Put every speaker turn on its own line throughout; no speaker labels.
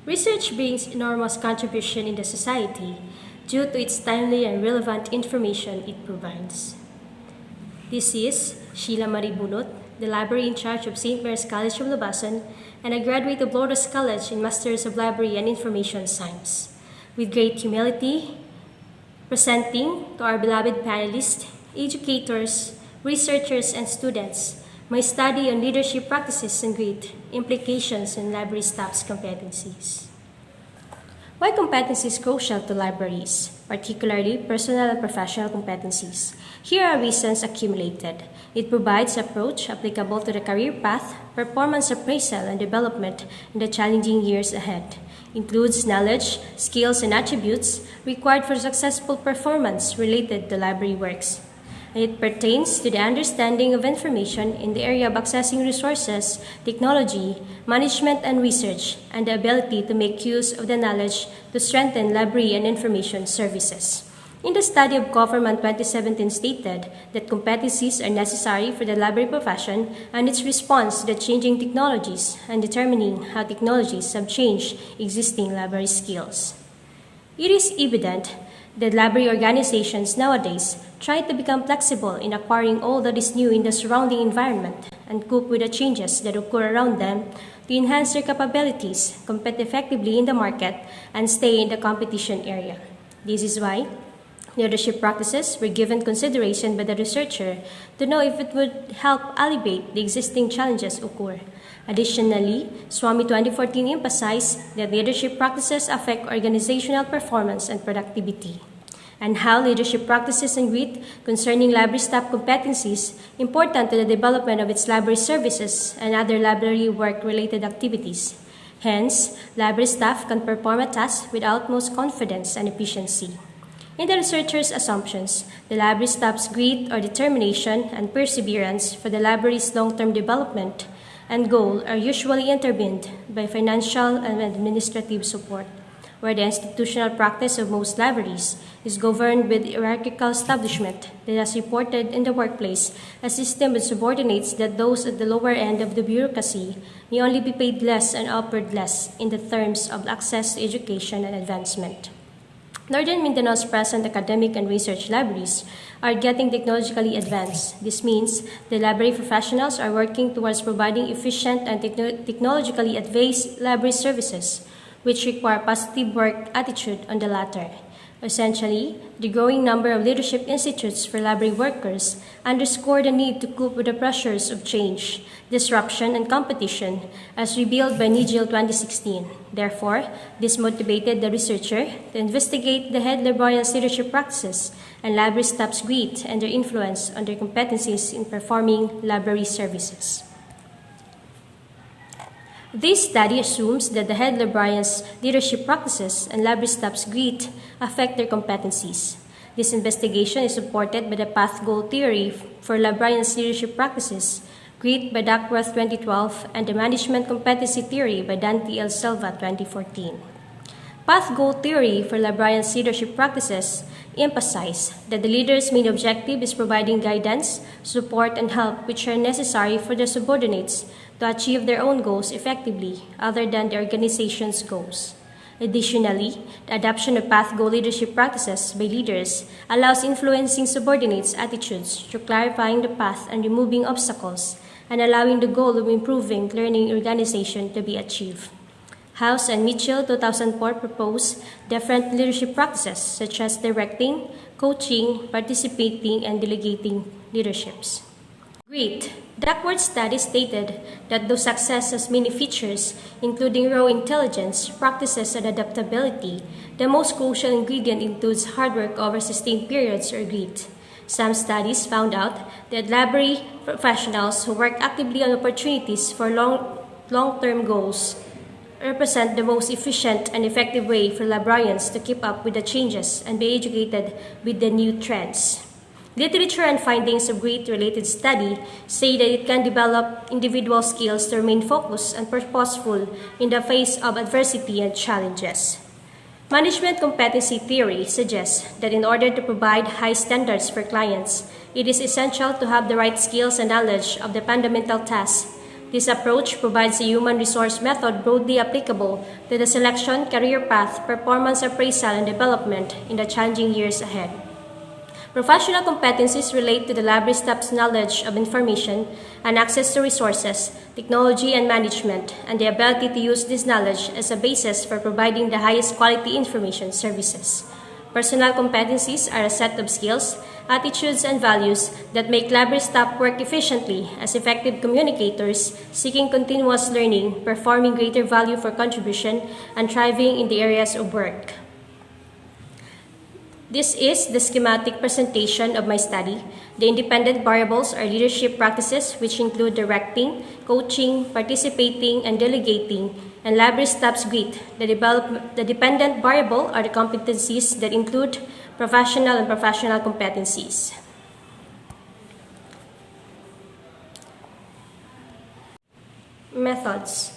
Research brings enormous contribution in the society due to its timely and relevant information it provides. This is Sheila Marie Bunot, the library in charge of St. Mary's College of Labasan, and a graduate of Lourdes College in Masters of Library and Information Science. With great humility, presenting to our beloved panelists, educators, researchers, and students my study on leadership practices and great implications in library staff's competencies. Why competency is crucial to libraries, particularly personal and professional competencies? Here are reasons accumulated. It provides approach applicable to the career path, performance appraisal, and development in the challenging years ahead. Includes knowledge, skills, and attributes required for successful performance related to library works. And it pertains to the understanding of information in the area of accessing resources, technology, management, and research, and the ability to make use of the knowledge to strengthen library and information services. In the study of Government 2017 stated that competencies are necessary for the library profession and its response to the changing technologies and determining how technologies have changed existing library skills. It is evident that library organizations nowadays try to become flexible in acquiring all that is new in the surrounding environment and cope with the changes that occur around them to enhance their capabilities, compete effectively in the market, and stay in the competition area. This is why leadership practices were given consideration by the researcher to know if it would help alleviate the existing challenges occur. Additionally, Swami 2014 emphasized that leadership practices affect organizational performance and productivity, and how leadership practices and grit concerning library staff competencies important to the development of its library services and other library work-related activities. Hence, library staff can perform a task with utmost confidence and efficiency. In the researcher's assumptions, the library staff's grit or determination and perseverance for the library's long-term development and goal are usually intervened by financial and administrative support, where the institutional practice of most libraries is governed with hierarchical establishment that has reported in the workplace a system which subordinates that those at the lower end of the bureaucracy may only be paid less and offered less in the terms of access to education and advancement. Northern Mindano's present academic and research libraries are getting technologically advanced. This means the library professionals are working towards providing efficient and technologically advanced library services, which require positive work attitude on the latter. Essentially, the growing number of leadership institutes for library workers underscore the need to cope with the pressures of change, disruption, and competition as revealed by NIGIL 2016. Therefore, this motivated the researcher to investigate the head librarian's leadership practices and library staff's grit and their influence on their competencies in performing library services. This study assumes that the head librarian's leadership practices and library staff's grit affect their competencies. This investigation is supported by the path-goal theory for librarian's leadership practices, grit by Duckworth 2012, and the management competency theory by Dante L. Silva 2014. Path-goal theory for librarian's leadership practices emphasize that the leader's main objective is providing guidance, support, and help which are necessary for their subordinates to achieve their own goals effectively other than the organization's goals. Additionally, the adoption of path-goal leadership practices by leaders allows influencing subordinates' attitudes through clarifying the path and removing obstacles and allowing the goal of improving learning organization to be achieved. House and Mitchell 2004 propose different leadership practices such as directing, coaching, participating, and delegating leaderships. Grit. Duckworth's study stated that though success has many features, including raw intelligence, practices, and adaptability, the most crucial ingredient includes hard work over sustained periods or grit. Some studies found out that library professionals who work actively on opportunities for long-term goals represent the most efficient and effective way for librarians to keep up with the changes and be educated with the new trends. Literature and findings of grit-related study say that it can develop individual skills to remain focused and purposeful in the face of adversity and challenges. Management competency theory suggests that in order to provide high standards for clients, it is essential to have the right skills and knowledge of the fundamental tasks This approach provides a human resource method broadly applicable to the selection, career path, performance appraisal, and development in the challenging years ahead. Professional competencies relate to the library staff's knowledge of information and access to resources, technology, and management, and the ability to use this knowledge as a basis for providing the highest quality information services. Personal competencies are a set of skills, attitudes, and values that make library staff work efficiently as effective communicators, seeking continuous learning, performing greater value for contribution, and thriving in the areas of work. This is the schematic presentation of my study. The independent variables are leadership practices which include directing, coaching, participating, and delegating, and library staff's grit. The dependent variable are the competencies that include professional and professional competencies. Methods.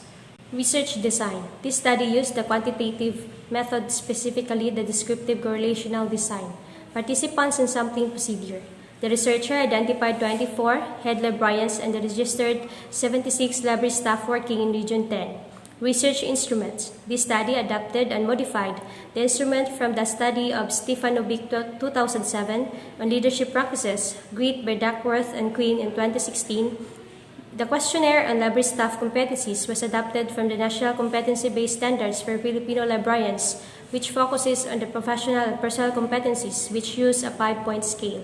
Research design. This study used the quantitative method, specifically the descriptive correlational design. Participants in sampling procedure. The researcher identified 24 head librarians and registered 76 library staff working in Region 10. Research instruments. This study adapted and modified the instrument from the study of Stefanovic 2007 on leadership practices, Grit by Duckworth and Quinn in 2016. The questionnaire on library staff competencies was adapted from the National Competency-Based Standards for Filipino Librarians, which focuses on the professional and personal competencies, which use a 5-point scale.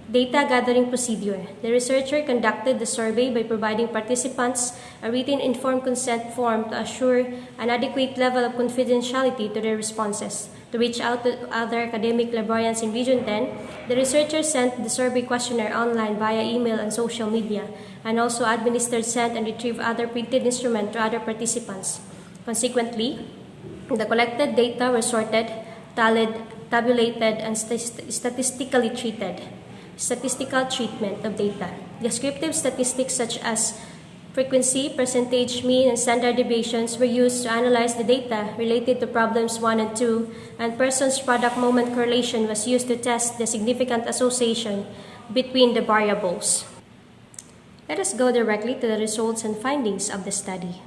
Data gathering procedure. The researcher conducted the survey by providing participants a written informed consent form to assure an adequate level of confidentiality to their responses. To reach out to other academic librarians in Region 10, the researcher sent the survey questionnaire online via email and social media, and also administered, sent, and retrieved other printed instruments to other participants. Consequently, the collected data were sorted, tallied, tabulated, and statistically treated. Statistical treatment of data. Descriptive statistics such as frequency, percentage, mean, and standard deviations were used to analyze the data related to problems 1 and 2, and person's product moment correlation was used to test the significant association between the variables. Let us go directly to the results and findings of the study.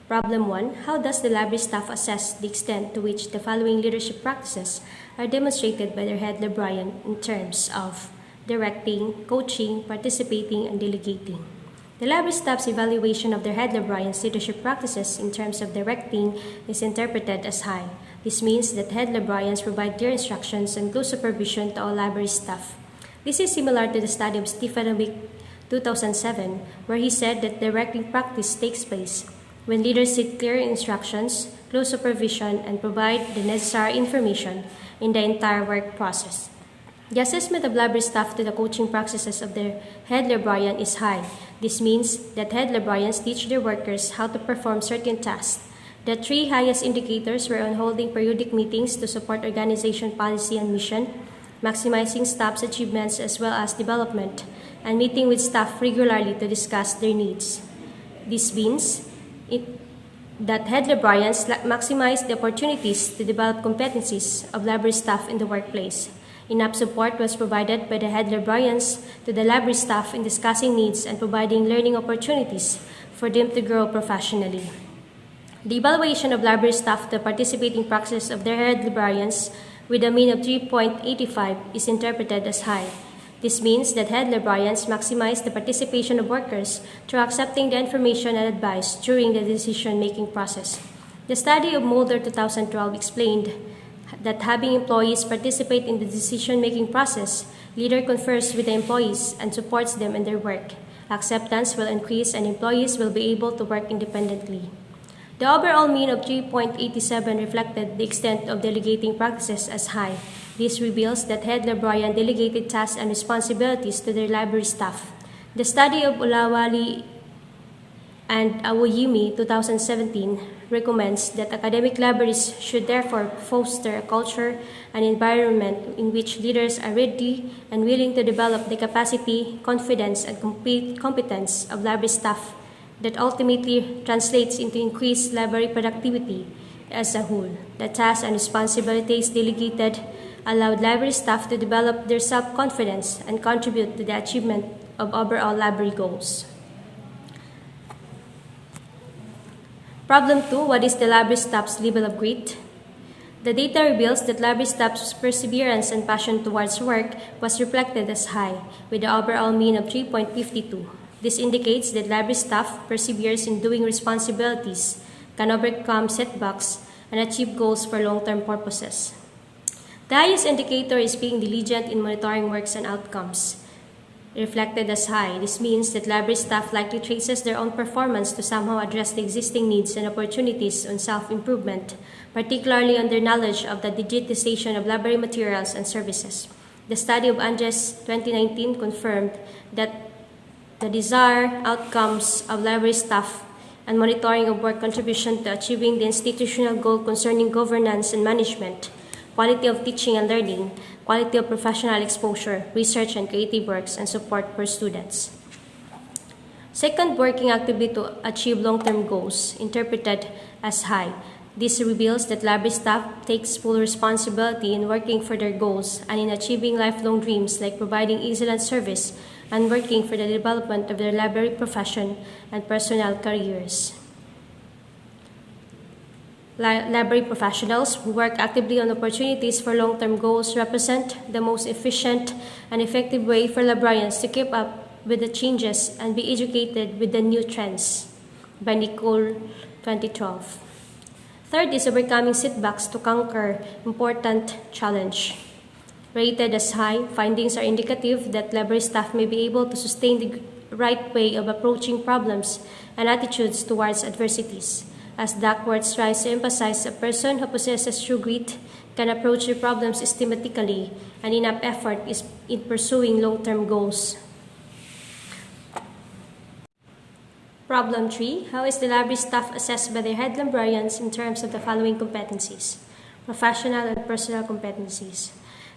Problem 1. How does the library staff assess the extent to which the following leadership practices are demonstrated by their head librarian in terms of directing, coaching, participating, and delegating? The library staff's evaluation of their head librarian's leadership practices in terms of directing is interpreted as high. This means that head librarians provide clear instructions and close supervision to all library staff. This is similar to the study of Stefanovic 2007, where he said that directing practice takes place when leaders seek clear instructions, close supervision, and provide the necessary information in the entire work process. The assessment of library staff to the coaching practices of their head librarian is high. This means that head librarians teach their workers how to perform certain tasks. The 3 highest indicators were on holding periodic meetings to support organization policy and mission, maximizing staff's achievements as well as development, and meeting with staff regularly to discuss their needs. This means that head librarians maximize the opportunities to develop competencies of library staff in the workplace. Enough support was provided by the head librarians to the library staff in discussing needs and providing learning opportunities for them to grow professionally. The evaluation of library staff to participating practices of their head librarians with a mean of 3.85 is interpreted as high. This means that head librarians maximize the participation of workers through accepting the information and advice during the decision-making process. The study of Mulder 2012 explained that having employees participate in the decision-making process, leader confers with the employees and supports them in their work. Acceptance will increase and employees will be able to work independently. The overall mean of 3.87 reflected the extent of delegating practices as high. This reveals that head librarian delegated tasks and responsibilities to their library staff. The study of Ulawali and Awoyimi 2017 recommends that academic libraries should therefore foster a culture and environment in which leaders are ready and willing to develop the capacity, confidence, and competence of library staff that ultimately translates into increased library productivity as a whole. The tasks and responsibilities delegated allowed library staff to develop their self-confidence and contribute to the achievement of overall library goals. Problem 2, what is the library staff's level of grit? The data reveals that library staff's perseverance and passion towards work was reflected as high, with the overall mean of 3.52. This indicates that library staff perseveres in doing responsibilities, can overcome setbacks, and achieve goals for long-term purposes. The highest indicator is being diligent in monitoring works and outcomes, reflected as high. This means that library staff likely traces their own performance to somehow address the existing needs and opportunities on self-improvement, particularly on their knowledge of the digitization of library materials and services. The study of Andres 2019 confirmed that the desired outcomes of library staff and monitoring of work contribution to achieving the institutional goal concerning governance and management, quality of teaching and learning, quality of professional exposure, research and creative works, and support for students. Second, working actively to achieve long-term goals, interpreted as high. This reveals that library staff takes full responsibility in working for their goals and in achieving lifelong dreams like providing excellent service and working for the development of their library profession and personal careers. Library professionals who work actively on opportunities for long-term goals represent the most efficient and effective way for librarians to keep up with the changes and be educated with the new trends, by Nicole 2012. Third is overcoming setbacks to conquer important challenge. Rated as high, findings are indicative that library staff may be able to sustain the right way of approaching problems and attitudes towards adversities. As Duckworth tries to emphasize, a person who possesses true grit can approach the problems systematically and enough effort is in pursuing long-term goals. Problem 3. How is the library staff assessed by their head librarians in terms of the following competencies? Professional and personal competencies.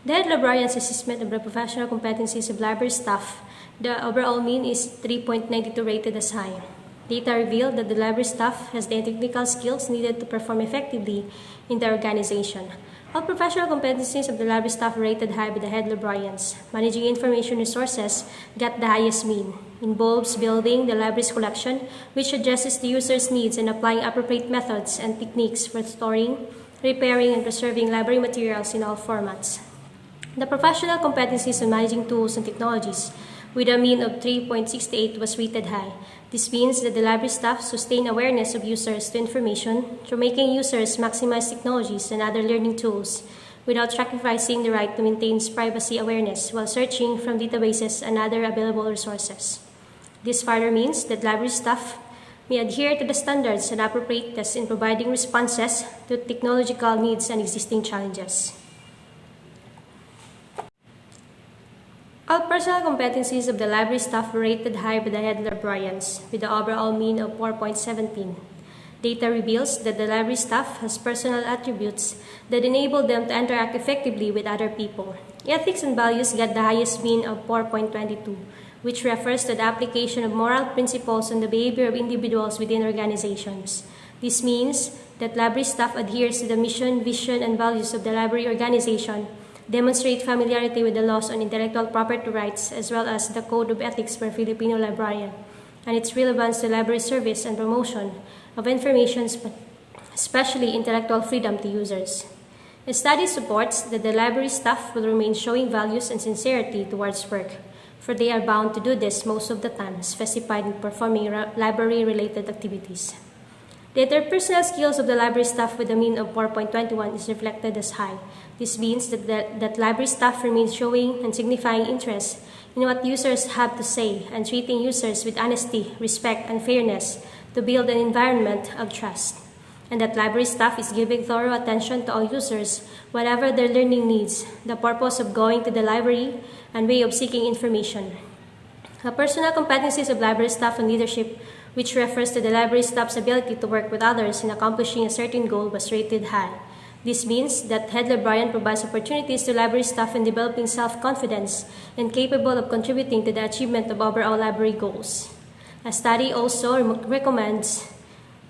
The head librarian's assessment of the professional competencies of library staff, the overall mean is 3.92 rated as high. Data reveal that the library staff has the technical skills needed to perform effectively in the organization. All professional competencies of the library staff rated high by the head librarians. Managing information resources got the highest mean. Involves building the library's collection, which addresses the user's needs and applying appropriate methods and techniques for storing, repairing, and preserving library materials in all formats. The professional competencies on managing tools and technologies, with a mean of 3.68, was rated high. This means that the library staff sustain awareness of users to information through making users maximize technologies and other learning tools without sacrificing the right to maintain privacy awareness while searching from databases and other available resources. This further means that library staff may adhere to the standards and appropriateness in providing responses to technological needs and existing challenges. All personal competencies of the library staff were rated high by the head librarians, with the overall mean of 4.17. Data reveals that the library staff has personal attributes that enable them to interact effectively with other people. Ethics and values got the highest mean of 4.22, which refers to the application of moral principles on the behavior of individuals within organizations. This means that library staff adheres to the mission, vision, and values of the library organization, demonstrate familiarity with the laws on intellectual property rights as well as the Code of Ethics for Filipino Librarian, and its relevance to library service and promotion of information, especially intellectual freedom to users. The study supports that the library staff will remain showing values and sincerity towards work, for they are bound to do this most of the time, specified in performing library-related activities. The interpersonal skills of the library staff with a mean of 4.21 is reflected as high. This means that library staff remains showing and signifying interest in what users have to say and treating users with honesty, respect, and fairness to build an environment of trust, and that library staff is giving thorough attention to all users, whatever their learning needs, the purpose of going to the library, and way of seeking information. The personal competencies of library staff and leadership, which refers to the library staff's ability to work with others in accomplishing a certain goal, was rated high. This means that head librarian provides opportunities to library staff in developing self-confidence and capable of contributing to the achievement of overall library goals. A study also recommends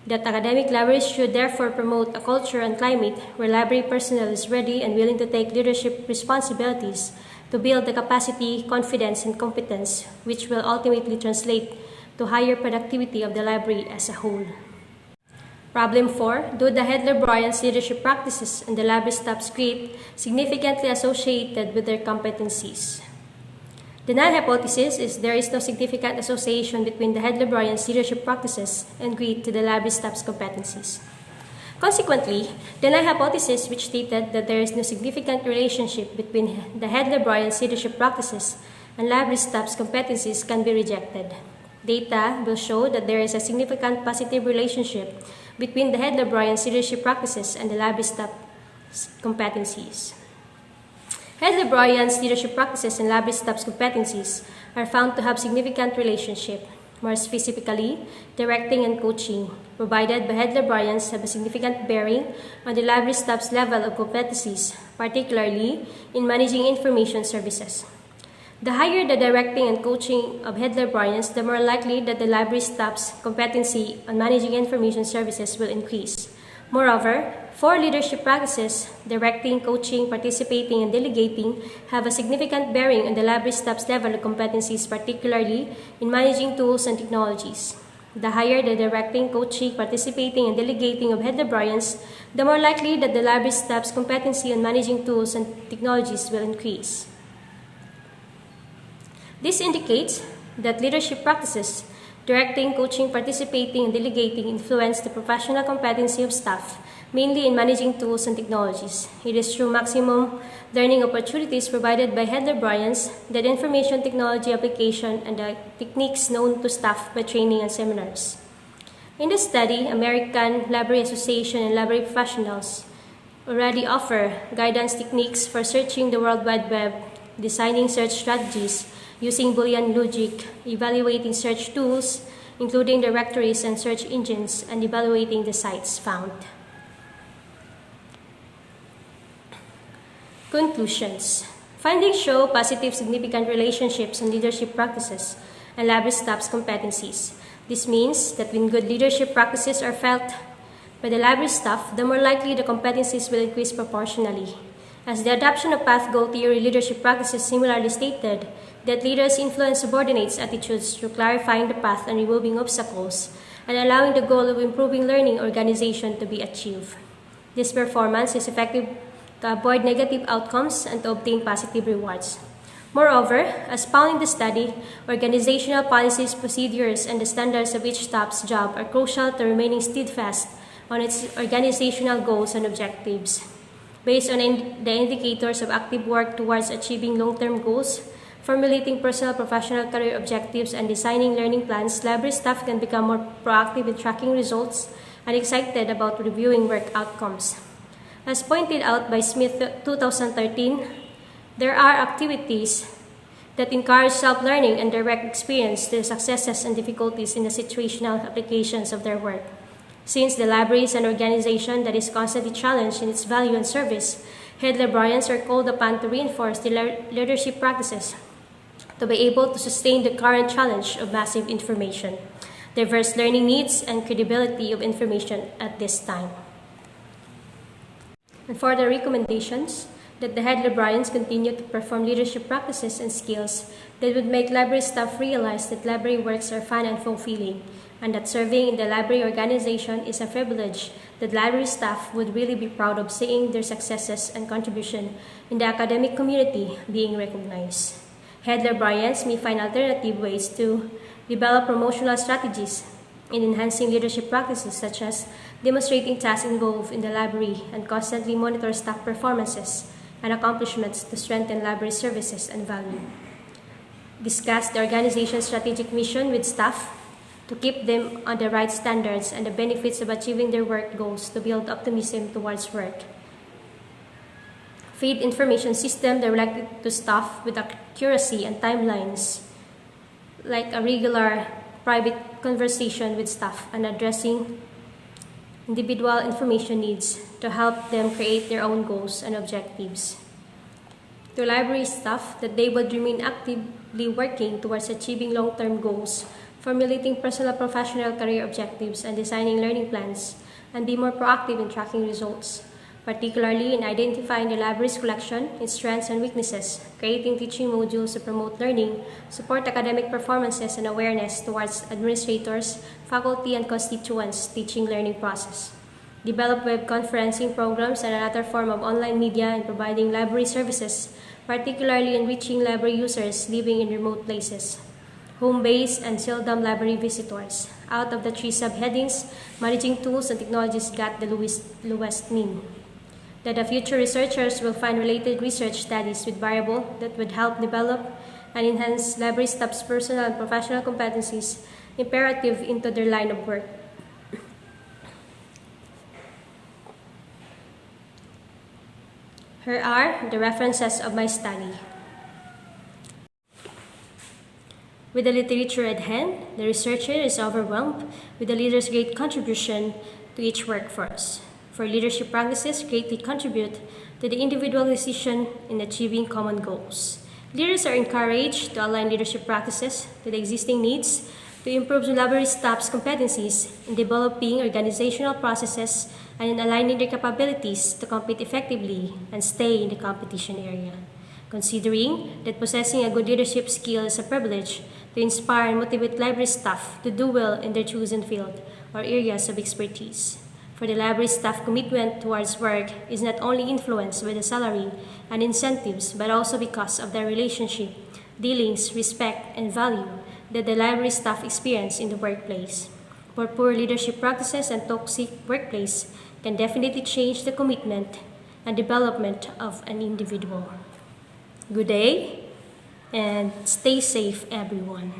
that academic libraries should therefore promote a culture and climate where library personnel is ready and willing to take leadership responsibilities to build the capacity, confidence, and competence, which will ultimately translate to higher productivity of the library as a whole. Problem 4. Do the head librarians' leadership practices and the library staff's grade significantly associated with their competencies? The null hypothesis is there is no significant association between the head librarian's leadership practices and grade to the library staff's competencies. Consequently, the null hypothesis, which stated that there is no significant relationship between the head librarian's leadership practices and library staff's competencies, can be rejected. Data will show that there is a significant positive relationship between the head librarian's leadership practices and the library staff's competencies. Head librarians' leadership practices and library staff's competencies are found to have significant relationship. More specifically, directing and coaching provided by head librarians have a significant bearing on the library staff's level of competencies, particularly in managing information services. The higher the directing and coaching of head librarians, the more likely that the library staff's competency on managing information services will increase. Moreover, 4 leadership practices, directing, coaching, participating, and delegating, have a significant bearing on the library staff's level of competencies, particularly in managing tools and technologies. The higher the directing, coaching, participating, and delegating of head librarians, the more likely that the library staff's competency on managing tools and technologies will increase. This indicates that leadership practices, directing, coaching, participating, and delegating influence the professional competency of staff, mainly in managing tools and technologies. It is through maximum learning opportunities provided by head librarians that information technology application and the techniques known to staff by training and seminars. In the study, American Library Association and library professionals already offer guidance techniques for searching the World Wide Web, designing search strategies, using Boolean logic, evaluating search tools, including directories and search engines, and evaluating the sites found. Conclusions. Findings show positive significant relationships in leadership practices and library staff's competencies. This means that when good leadership practices are felt by the library staff, the more likely the competencies will increase proportionally. As the adoption of path goal theory leadership practices similarly stated, that leaders influence subordinates' attitudes through clarifying the path and removing obstacles, and allowing the goal of improving learning organization to be achieved. This performance is effective to avoid negative outcomes and to obtain positive rewards. Moreover, as found in the study, organizational policies, procedures, and the standards of each staff's job are crucial to remaining steadfast on its organizational goals and objectives. Based on the indicators of active work towards achieving long-term goals, formulating personal professional career objectives, and designing learning plans, library staff can become more proactive in tracking results and excited about reviewing work outcomes. As pointed out by Smith 2013, there are activities that encourage self-learning and direct experience their successes and difficulties in the situational applications of their work. Since the library is an organization that is constantly challenged in its value and service, head librarians are called upon to reinforce the leadership practices to be able to sustain the current challenge of massive information, diverse learning needs, and credibility of information at this time. And for the recommendations, that the head librarians continue to perform leadership practices and skills that would make library staff realize that library works are fun and fulfilling, and that serving in the library organization is a privilege that library staff would really be proud of seeing their successes and contribution in the academic community being recognized. Head librarians may find alternative ways to develop promotional strategies in enhancing leadership practices, such as demonstrating tasks involved in the library and constantly monitor staff performances and accomplishments to strengthen library services and value. Discuss the organization's strategic mission with staff to keep them on the right standards and the benefits of achieving their work goals to build optimism towards work. Feed information system directed to staff with accuracy and timelines, like a regular private conversation with staff and addressing individual information needs to help them create their own goals and objectives. To library staff, that they would remain actively working towards achieving long-term goals, formulating personal professional career objectives, and designing learning plans, and be more proactive in tracking results. particularly in identifying the library's collection, its strengths and weaknesses, creating teaching modules to promote learning, support academic performances and awareness towards administrators, faculty, and constituents' teaching learning process, develop web conferencing programs and another form of online media and providing library services, particularly in reaching library users living in remote places, home-based and seldom library visitors. Out of the three subheadings, managing tools and technologies got the lowest mean. That the future researchers will find related research studies with variable that would help develop and enhance library staff's personal and professional competencies imperative into their line of work. Here are the references of my study. With the literature at hand, the researcher is overwhelmed with the leader's great contribution to each workforce. For leadership practices greatly contribute to the individual decision in achieving common goals. Leaders are encouraged to align leadership practices to the existing needs to improve the library staff's competencies in developing organizational processes and in aligning their capabilities to compete effectively and stay in the competition area. Considering that possessing a good leadership skill is a privilege to inspire and motivate library staff to do well in their chosen field or areas of expertise. For the library staff, commitment towards work is not only influenced by the salary and incentives, but also because of their relationship, dealings, respect, and value that the library staff experience in the workplace. For poor leadership practices and toxic workplace can definitely change the commitment and development of an individual. Good day, and stay safe, everyone.